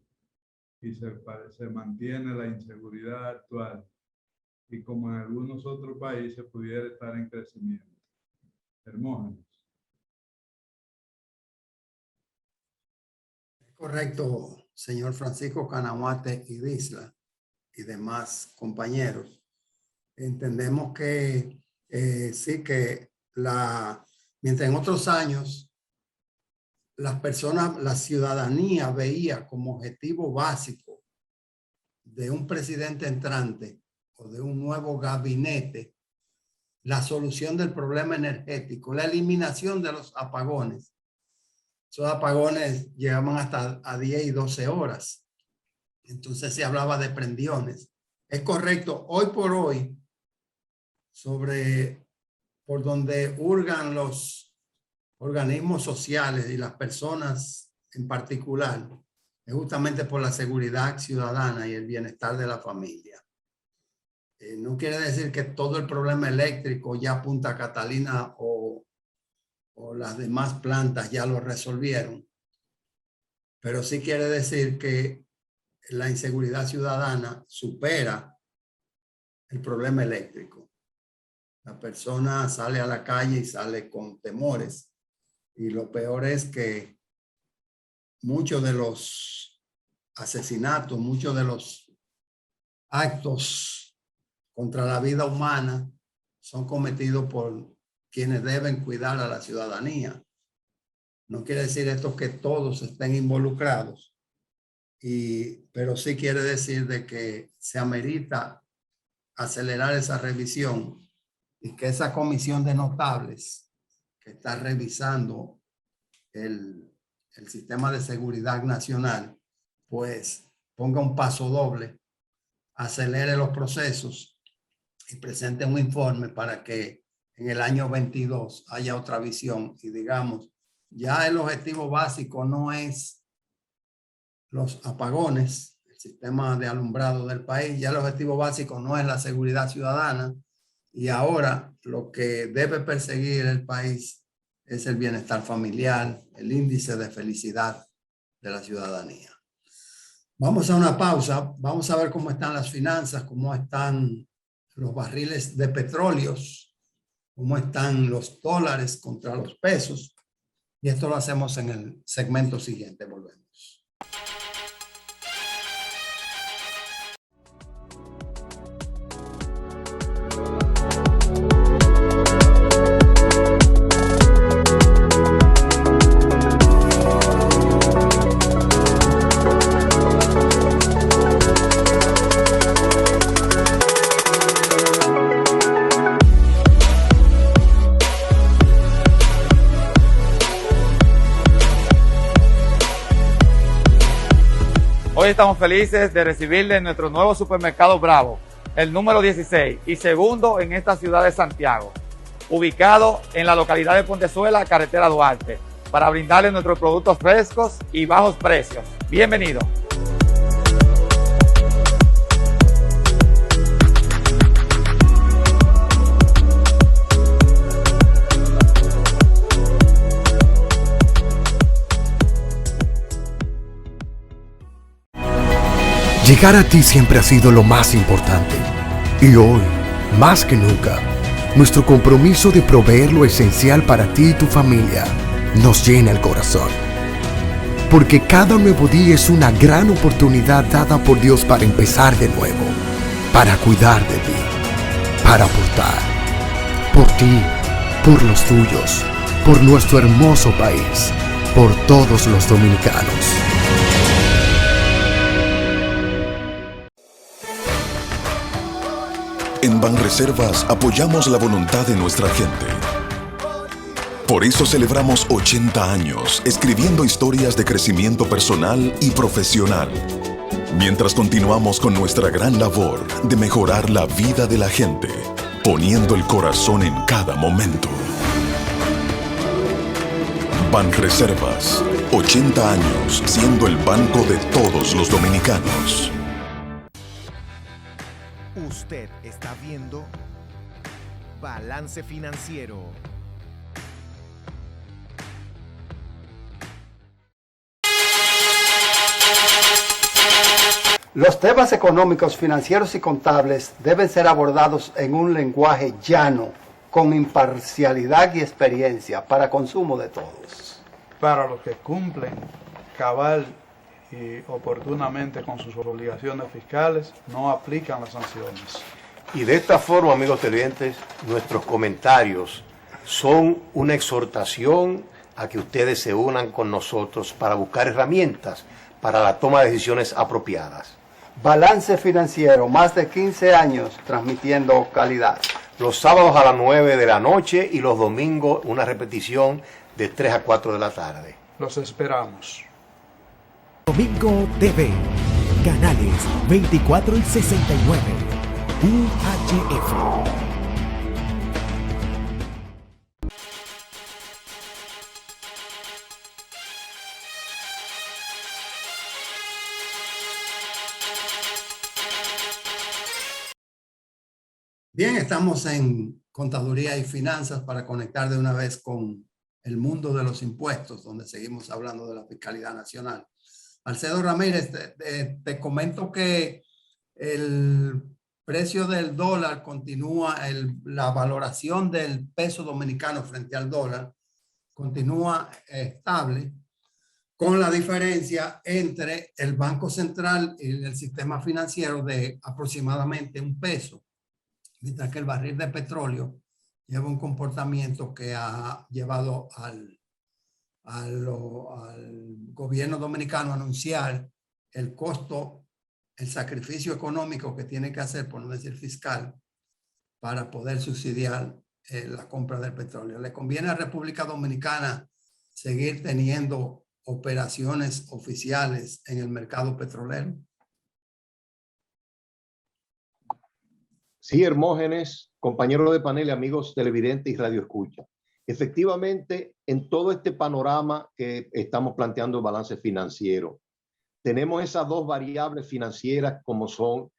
y se mantiene la inseguridad actual, y como en algunos otros países pudiera estar en crecimiento. Hermógenes. Correcto, señor Francisco Canahuate y Disla y demás compañeros. Entendemos que sí, que mientras en otros años las personas, la ciudadanía veía como objetivo básico de un presidente entrante o de un nuevo gabinete la solución del problema energético, la eliminación de los apagones. Esos apagones llegaban hasta a 10 y 12 horas. Entonces se hablaba de prendiones. Es correcto, hoy por hoy, por donde hurgan los organismos sociales y las personas en particular, es justamente por la seguridad ciudadana y el bienestar de la familia. No quiere decir que todo el problema eléctrico ya Punta Catalina o las demás plantas ya lo resolvieron, pero sí quiere decir que la inseguridad ciudadana supera el problema eléctrico. La persona sale a la calle y sale con temores, y lo peor es que muchos de los asesinatos, muchos de los actos contra la vida humana son cometidos por quienes deben cuidar a la ciudadanía. No quiere decir esto que todos estén involucrados, pero sí quiere decir de que se amerita acelerar esa revisión y que esa comisión de notables que está revisando el sistema de seguridad nacional, pues ponga un paso doble, acelere los procesos y presente un informe para que en el año 22 haya otra visión y digamos, ya el objetivo básico no es los apagones, el sistema de alumbrado del país, ya el objetivo básico no es la seguridad ciudadana, y ahora lo que debe perseguir el país es el bienestar familiar, el índice de felicidad de la ciudadanía. Vamos a una pausa, vamos a ver cómo están las finanzas, cómo están los barriles de petróleos, cómo están los dólares contra los pesos. Y esto lo hacemos en el segmento siguiente. Volvemos. Hoy estamos felices de recibirle en nuestro nuevo supermercado Bravo, el número 16 y segundo en esta ciudad de Santiago, ubicado en la localidad de Pontezuela, carretera Duarte, para brindarle nuestros productos frescos y bajos precios. Bienvenido. Llegar a ti siempre ha sido lo más importante. Y hoy, más que nunca, nuestro compromiso de proveer lo esencial para ti y tu familia nos llena el corazón. Porque cada nuevo día es una gran oportunidad dada por Dios para empezar de nuevo, para cuidar de ti, para aportar, por ti, por los tuyos, por nuestro hermoso país, por todos los dominicanos. En Banreservas apoyamos la voluntad de nuestra gente. Por eso celebramos 80 años escribiendo historias de crecimiento personal y profesional, mientras continuamos con nuestra gran labor de mejorar la vida de la gente, poniendo el corazón en cada momento. Banreservas, 80 años siendo el banco de todos los dominicanos. Usted está viendo Balance Financiero. Los temas económicos, financieros y contables deben ser abordados en un lenguaje llano, con imparcialidad y experiencia, para consumo de todos. Para los que cumplen cabal y oportunamente con sus obligaciones fiscales, no aplican las sanciones. Y de esta forma, amigos televidentes, nuestros comentarios son una exhortación a que ustedes se unan con nosotros para buscar herramientas para la toma de decisiones apropiadas. Balance Financiero, más de 15 años transmitiendo calidad. Los sábados a las 9 de la noche y los domingos una repetición de 3 a 4 de la tarde. Los esperamos. Domingo TV, canales 24 y 69, UHF. Bien, estamos en Contaduría y Finanzas para conectar de una vez con el mundo de los impuestos, donde seguimos hablando de la fiscalidad nacional. Alcedo Ramírez, te comento que el precio del dólar continúa, la valoración del peso dominicano frente al dólar continúa estable, con la diferencia entre el Banco Central y el sistema financiero de aproximadamente un peso, mientras que el barril de petróleo lleva un comportamiento que ha llevado al gobierno dominicano a anunciar el costo, el sacrificio económico que tiene que hacer, por no decir fiscal, para poder subsidiar la compra del petróleo. ¿Le conviene a República Dominicana seguir teniendo operaciones oficiales en el mercado petrolero? Sí, Hermógenes, compañeros de panel, amigos televidentes y radioescucha. Efectivamente, en todo este panorama que estamos planteando el balance financiero, tenemos esas dos variables financieras como son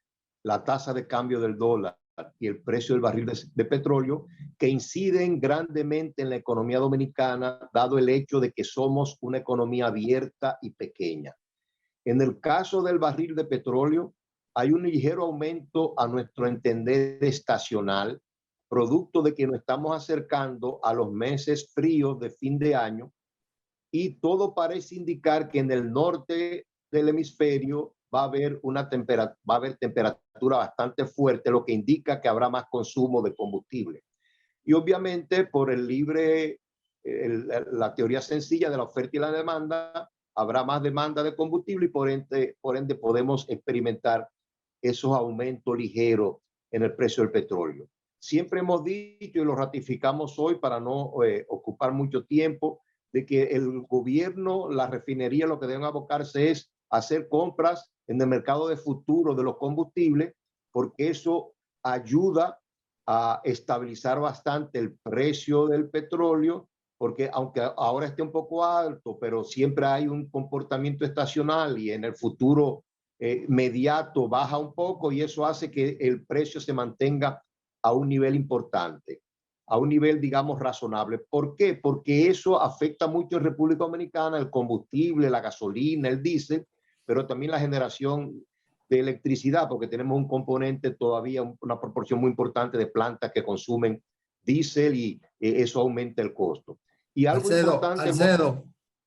la tasa de cambio del dólar y el precio del barril de petróleo, que inciden grandemente en la economía dominicana, dado el hecho de que somos una economía abierta y pequeña. En el caso del barril de petróleo, hay un ligero aumento a nuestro entender estacional, producto de que nos estamos acercando a los meses fríos de fin de año, y todo parece indicar que en el norte del hemisferio va a haber temperatura bastante fuerte, lo que indica que habrá más consumo de combustible. Y obviamente por la teoría sencilla de la oferta y la demanda, habrá más demanda de combustible y por ende podemos experimentar esos aumentos ligeros en el precio del petróleo. Siempre hemos dicho y lo ratificamos hoy para no ocupar mucho tiempo, de que el gobierno, la refinería, lo que deben abocarse es hacer compras en el mercado de futuro de los combustibles, porque eso ayuda a estabilizar bastante el precio del petróleo, porque aunque ahora esté un poco alto, pero siempre hay un comportamiento estacional y en el futuro inmediato baja un poco, y eso hace que el precio se mantenga a un nivel importante, a un nivel, digamos, razonable. ¿Por qué? Porque eso afecta mucho en República Dominicana, el combustible, la gasolina, el diésel, pero también la generación de electricidad, porque tenemos un componente todavía, una proporción muy importante de plantas que consumen diésel y eso aumenta el costo. Y algo importante...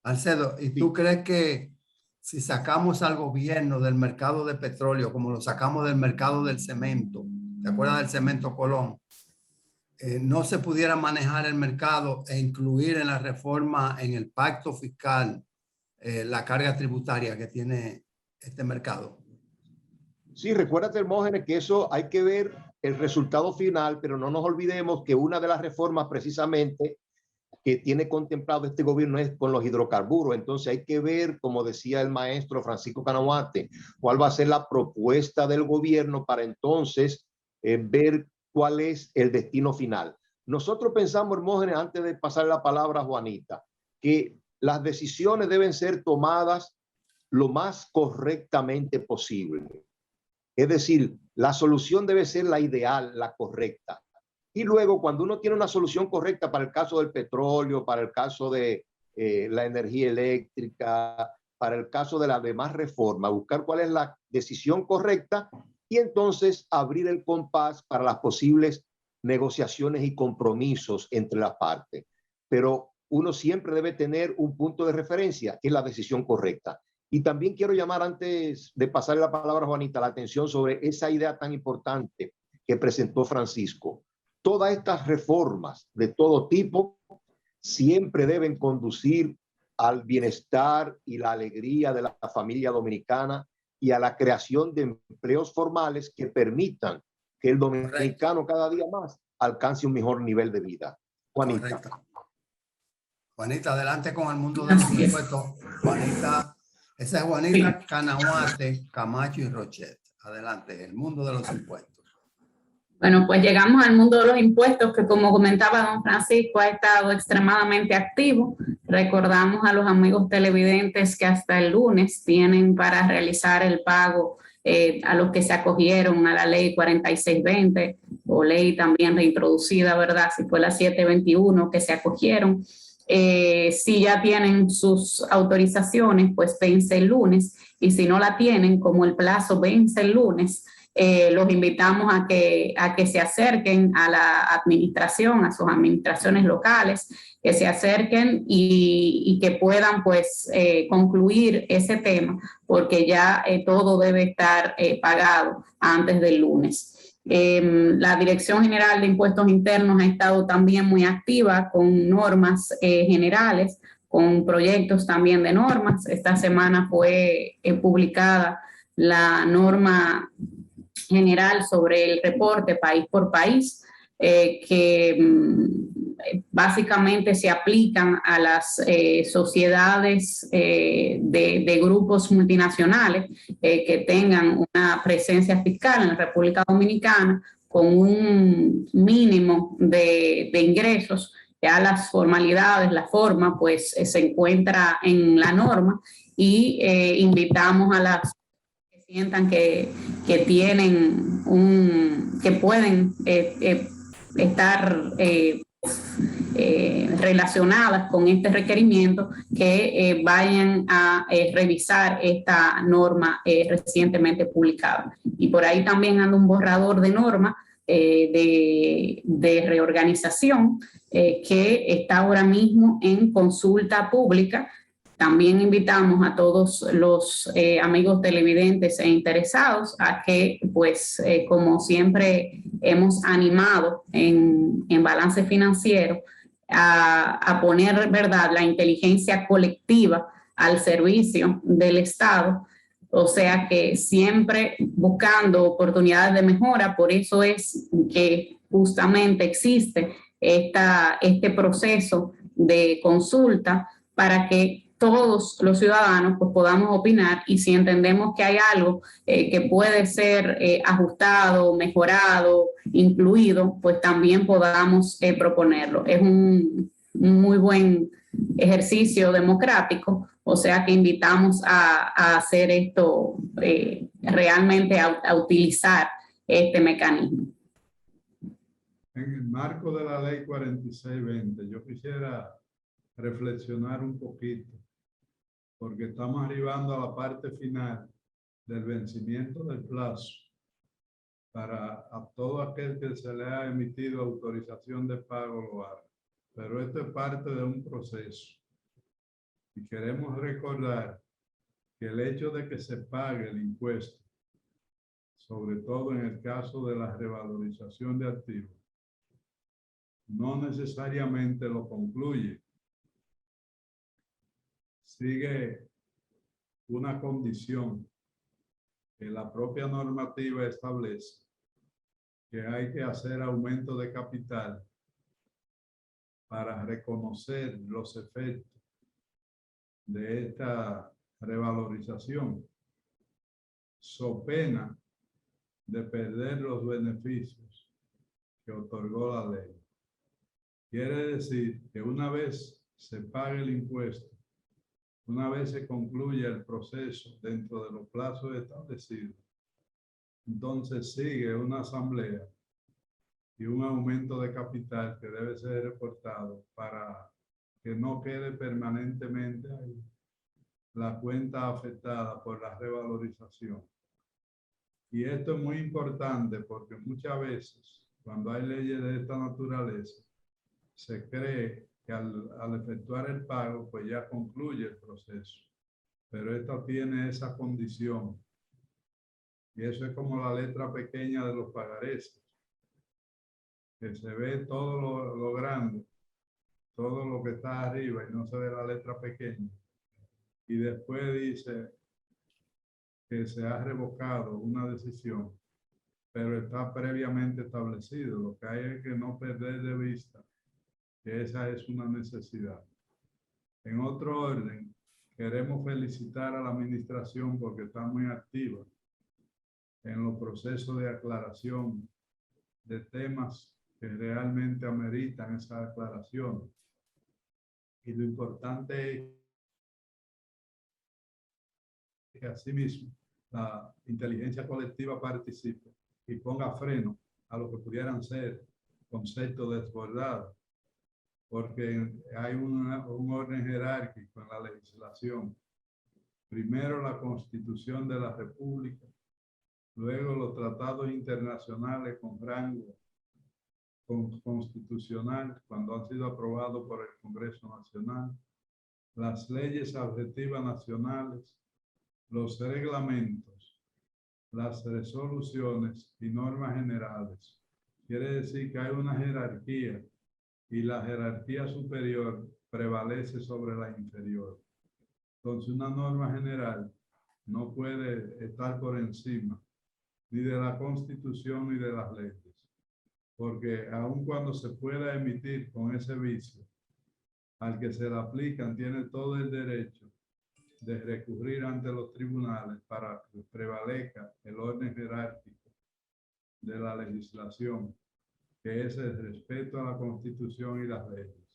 Alcedo, ¿y tú crees que si sacamos al gobierno del mercado de petróleo, como lo sacamos del mercado del cemento, ¿te acuerdas del cemento Colón? No se pudiera manejar el mercado e incluir en la reforma, en el pacto fiscal, la carga tributaria que tiene este mercado? Sí, recuérdate, Hermógenes, que eso hay que ver el resultado final, pero no nos olvidemos que una de las reformas precisamente que tiene contemplado este gobierno es con los hidrocarburos. Entonces hay que ver, como decía el maestro Francisco Canahuate, cuál va a ser la propuesta del gobierno para entonces ver cuál es el destino final. Nosotros pensamos, Hermógenes, antes de pasar la palabra a Juanita, que las decisiones deben ser tomadas lo más correctamente posible. Es decir, la solución debe ser la ideal, la correcta. Y luego, cuando uno tiene una solución correcta para el caso del petróleo, para el caso de la energía eléctrica, para el caso de las demás reformas, buscar cuál es la decisión correcta y entonces abrir el compás para las posibles negociaciones y compromisos entre las partes. Pero uno siempre debe tener un punto de referencia, que es la decisión correcta. Y también quiero llamar, antes de pasarle la palabra a Juanita, la atención sobre esa idea tan importante que presentó Francisco. Todas estas reformas de todo tipo siempre deben conducir al bienestar y la alegría de la familia dominicana y a la creación de empleos formales que permitan que el dominicano cada día más alcance un mejor nivel de vida. Juanita. Correcto. Juanita, adelante con el mundo de los impuestos. Juanita, esa es Juanita Canahuate, Camacho y Rochet. Adelante, el mundo de los impuestos. Bueno, pues llegamos al mundo de los impuestos, que como comentaba don Francisco, ha estado extremadamente activo. Recordamos a los amigos televidentes que hasta el lunes tienen para realizar el pago a los que se acogieron a la ley 4620 o ley también reintroducida, ¿verdad? Si fue la 721 que se acogieron. Si ya tienen sus autorizaciones, pues vence el lunes, y si no la tienen, como el plazo vence el lunes, los invitamos a que se acerquen a la administración, a sus administraciones locales, que se acerquen y que puedan pues concluir ese tema, porque ya todo debe estar pagado antes del lunes. La Dirección General de Impuestos Internos ha estado también muy activa con normas generales, con proyectos también de normas. Esta semana fue publicada la norma general sobre el reporte país por país, que básicamente se aplican a las sociedades de grupos multinacionales que tengan una presencia fiscal en la República Dominicana con un mínimo de ingresos. Ya las formalidades, la forma, pues se encuentra en la norma, y invitamos a las que sientan que tienen que pueden estar relacionadas con este requerimiento, que vayan a revisar esta norma recientemente publicada. Y por ahí también anda un borrador de norma de reorganización que está ahora mismo en consulta pública. También invitamos a todos los amigos televidentes e interesados a que, pues, como siempre hemos animado en Balance Financiero, a poner, ¿verdad?, la inteligencia colectiva al servicio del Estado. O sea que siempre buscando oportunidades de mejora. Por eso es que justamente existe este proceso de consulta, para que todos los ciudadanos pues podamos opinar, y si entendemos que hay algo que puede ser ajustado, mejorado, incluido, pues también podamos proponerlo. Es un muy buen ejercicio democrático, o sea que invitamos a hacer esto, realmente a utilizar este mecanismo. En el marco de la ley 4620, yo quisiera reflexionar un poquito, porque estamos arribando a la parte final del vencimiento del plazo para a todo aquel que se le ha emitido autorización de pago lo haga. Pero esto es parte de un proceso. Y queremos recordar que el hecho de que se pague el impuesto, sobre todo en el caso de la revalorización de activos, no necesariamente lo concluye. Sigue una condición que la propia normativa establece, que hay que hacer aumento de capital para reconocer los efectos de esta revalorización, so pena de perder los beneficios que otorgó la ley. Quiere decir que una vez se pague el impuesto, una vez se concluya el proceso dentro de los plazos establecidos, entonces sigue una asamblea y un aumento de capital que debe ser reportado para que no quede permanentemente ahí la cuenta afectada por la revalorización. Y esto es muy importante porque muchas veces, cuando hay leyes de esta naturaleza, se cree que al efectuar el pago, pues ya concluye el proceso. Pero esta tiene esa condición. Y eso es como la letra pequeña de los pagarés, que se ve todo lo grande, todo lo que está arriba, y no se ve la letra pequeña. Y después dice que se ha revocado una decisión, pero está previamente establecido. Lo que hay es que no perder de vista que esa es una necesidad. En otro orden, queremos felicitar a la administración porque está muy activa en los procesos de aclaración de temas que realmente ameritan esa aclaración. Y lo importante es que asimismo la inteligencia colectiva participe y ponga freno a lo que pudieran ser conceptos desbordados, porque hay un orden jerárquico en la legislación. Primero la Constitución de la República, luego los tratados internacionales con rango constitucional cuando han sido aprobados por el Congreso Nacional, las leyes objetivas nacionales, los reglamentos, las resoluciones y normas generales. Quiere decir que hay una jerarquía y la jerarquía superior prevalece sobre la inferior. Entonces, una norma general no puede estar por encima ni de la Constitución ni de las leyes, porque aun cuando se pueda emitir con ese vicio, al que se le aplican tiene todo el derecho de recurrir ante los tribunales para que prevalezca el orden jerárquico de la legislación, que es el respeto a la Constitución y las leyes.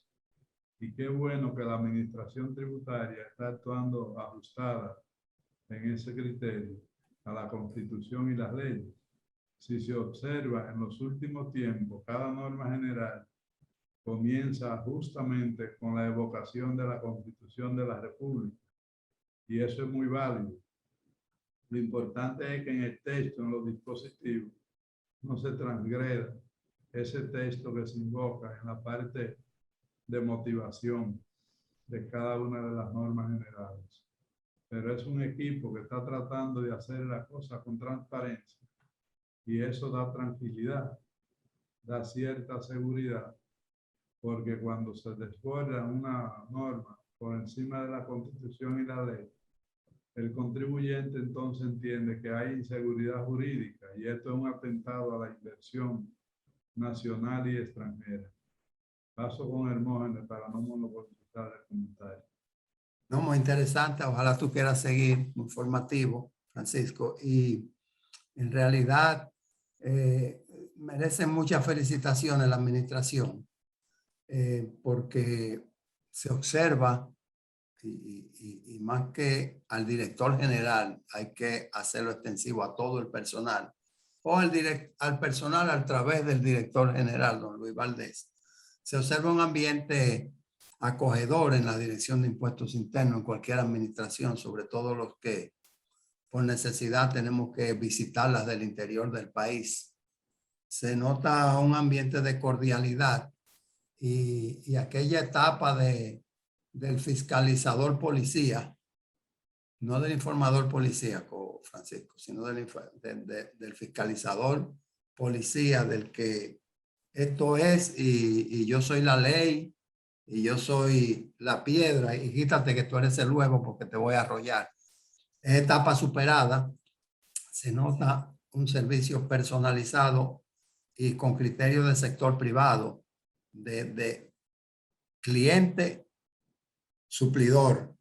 Y qué bueno que la administración tributaria está actuando ajustada en ese criterio a la Constitución y las leyes. Si se observa en los últimos tiempos, cada norma general comienza justamente con la evocación de la Constitución de la República. Y eso es muy válido. Lo importante es que en el texto, en los dispositivos, no se transgreda ese texto que se invoca en la parte de motivación de cada una de las normas generales. Pero es un equipo que está tratando de hacer la cosa con transparencia y eso da tranquilidad, da cierta seguridad, porque cuando se desborda una norma por encima de la Constitución y la ley, el contribuyente entonces entiende que hay inseguridad jurídica y esto es un atentado a la inversión nacional y extranjera. Paso con Hermógenes para no monopolizar el comentario. No, muy interesante. Ojalá tú quieras seguir, muy informativo, Francisco. Y en realidad merecen muchas felicitaciones la administración porque se observa y más que al director general hay que hacerlo extensivo a todo el personal o al personal a través del director general, don Luis Valdés. Se observa un ambiente acogedor en la Dirección de Impuestos Internos en cualquier administración, sobre todo los que por necesidad tenemos que visitarlas del interior del país. Se nota un ambiente de cordialidad y aquella etapa del fiscalizador policía, no del informador policíaco, Francisco, sino del fiscalizador policía, del que esto es y yo soy la ley y yo soy la piedra y quítate que tú eres el huevo porque te voy a arrollar. Es etapa superada, se nota un servicio personalizado y con criterios del sector privado, de cliente, suplidor,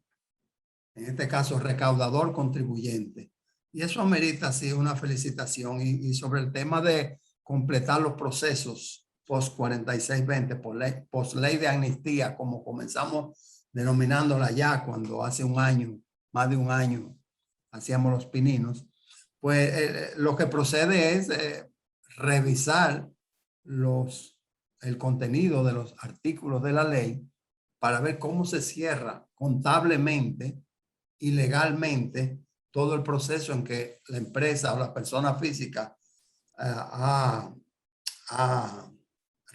en este caso recaudador, contribuyente. Y eso amerita sí una felicitación y sobre el tema de completar los procesos post 4620, post ley de amnistía, como comenzamos denominándola ya cuando hace un año, más de un año, hacíamos los pininos, pues lo que procede es revisar el contenido de los artículos de la ley para ver cómo se cierra contablemente y legalmente todo el proceso en que la empresa o la persona física ha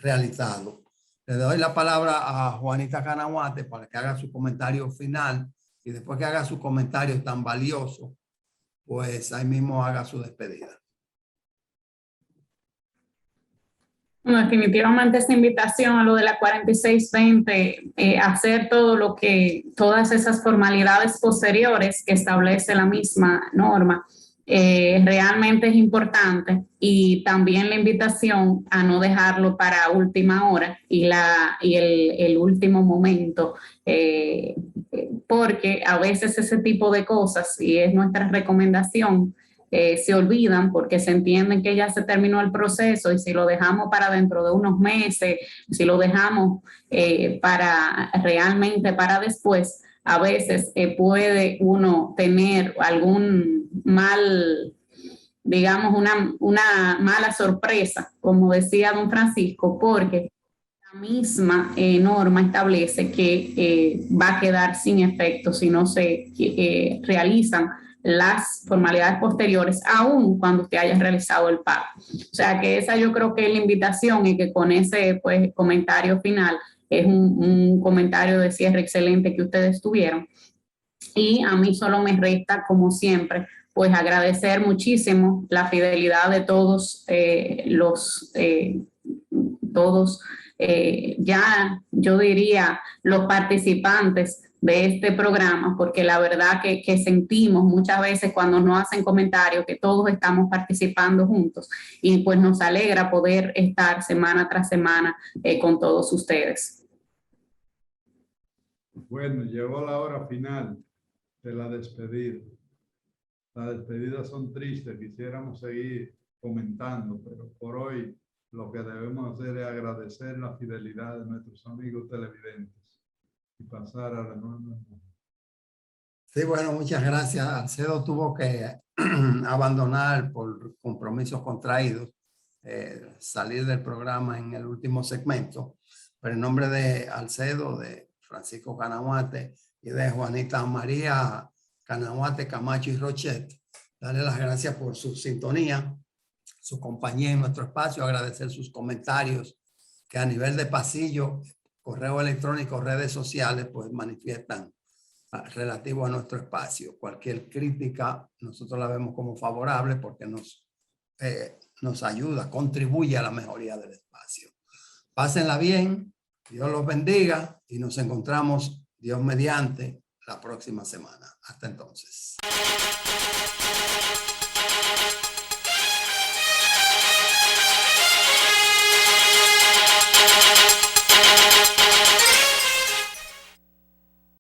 realizado. Le doy la palabra a Juanita Canahuate para que haga su comentario final y después que haga su comentario tan valioso, pues ahí mismo haga su despedida. Bueno, definitivamente esta invitación a lo de la 4620, hacer todas esas formalidades posteriores que establece la misma norma, realmente es importante, y también la invitación a no dejarlo para última hora y el último momento, porque a veces ese tipo de cosas, y es nuestra recomendación, se olvidan porque se entienden que ya se terminó el proceso, y si lo dejamos para dentro de unos meses, si lo dejamos realmente para después, a veces puede uno tener algún mal, digamos, una mala sorpresa, como decía don Francisco, porque la misma norma establece que va a quedar sin efecto si no se realizan las formalidades posteriores, aún cuando usted haya realizado el pago. O sea que esa yo creo que es la invitación, y que con ese pues comentario final es un comentario de cierre excelente que ustedes tuvieron. Y a mí solo me resta, como siempre, pues agradecer muchísimo la fidelidad de todos ya yo diría los participantes de este programa, porque la verdad que sentimos muchas veces cuando nos hacen comentarios que todos estamos participando juntos, y pues nos alegra poder estar semana tras semana con todos ustedes. Bueno, llegó la hora final de la despedida. Las despedidas son tristes, quisiéramos seguir comentando, pero por hoy lo que debemos hacer es agradecer la fidelidad de nuestros amigos televidentes y pasar a la nueva. Sí, bueno, muchas gracias. Alcedo tuvo que abandonar por compromisos contraídos, salir del programa en el último segmento, pero en nombre de Alcedo, de Francisco Canahuate y de Juanita María Canahuate Camacho y Rochet, darle las gracias por su sintonía, su compañía en nuestro espacio, agradecer sus comentarios que a nivel de pasillo, correo electrónico, redes sociales, pues manifiestan relativo a nuestro espacio. Cualquier crítica nosotros la vemos como favorable porque nos ayuda, contribuye a la mejoría del espacio. Pásenla bien, Dios los bendiga y nos encontramos, Dios mediante, la próxima semana. Hasta entonces.